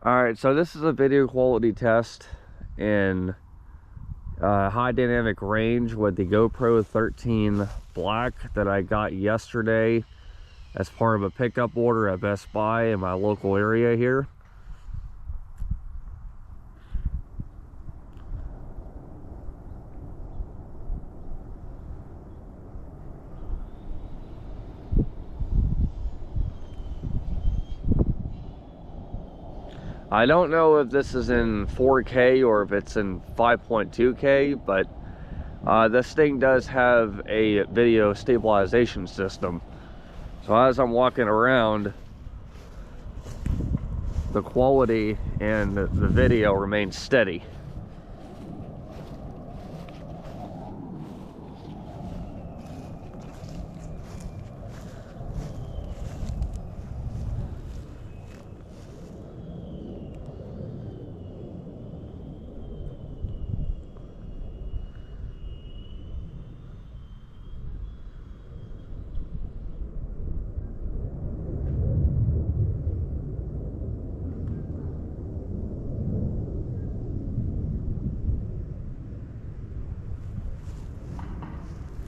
Alright, so this is a video quality test in high dynamic range with the GoPro 13 Black that I got yesterday as part of a pickup order at Best Buy in my local area here. I don't know if this is in 4K or if it's in 5.2K, but this thing does have a video stabilization system. So as I'm walking around, the quality and the video remains steady.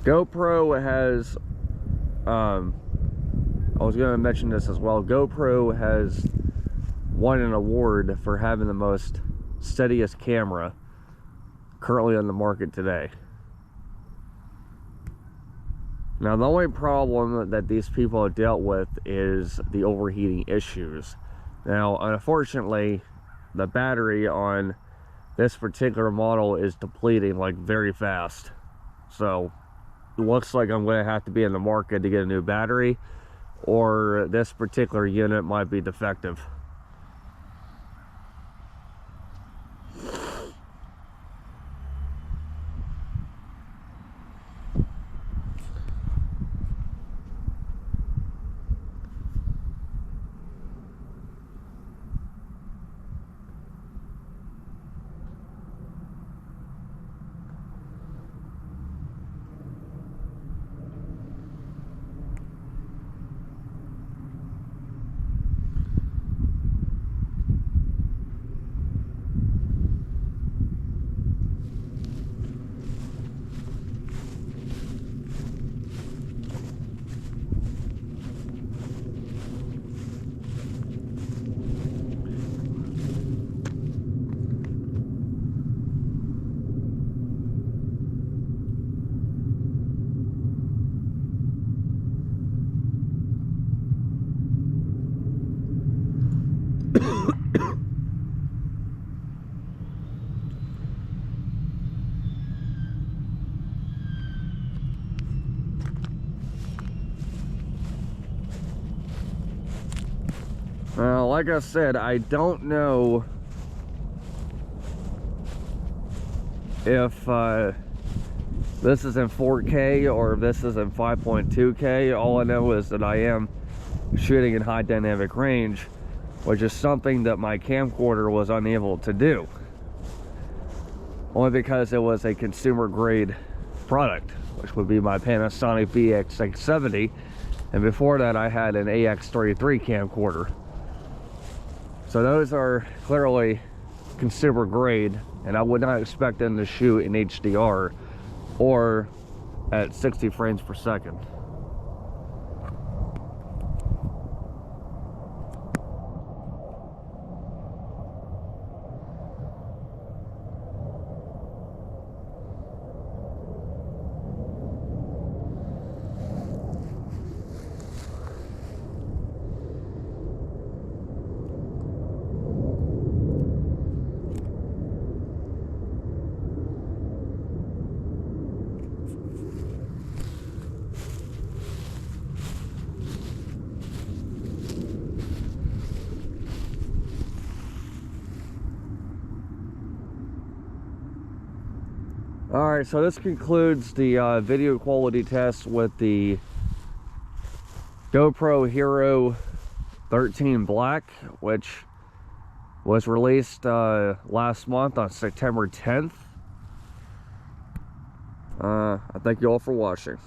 GoPro has, I was going to mention this as well, GoPro has won an award for having the most steadiest camera currently on the market today. Now, the only problem that these people have dealt with is the overheating issues. Now, unfortunately, the battery on this particular model is depleting like very fast. So it looks like I'm going to have to be in the market to get a new battery, or this particular unit might be defective. Well, like I said, I don't know if this is in 4K or if this is in 5.2K. All I know is that I am shooting in high dynamic range, which is something that my camcorder was unable to do. Only because it was a consumer grade product, which would be my Panasonic VX670. And before that, I had an AX33 camcorder. So those are clearly consumer grade, and I would not expect them to shoot in HDR or at 60 frames per second. Alright, so this concludes the video quality test with the GoPro Hero 13 Black, which was released last month on September 10th. I thank you all for watching.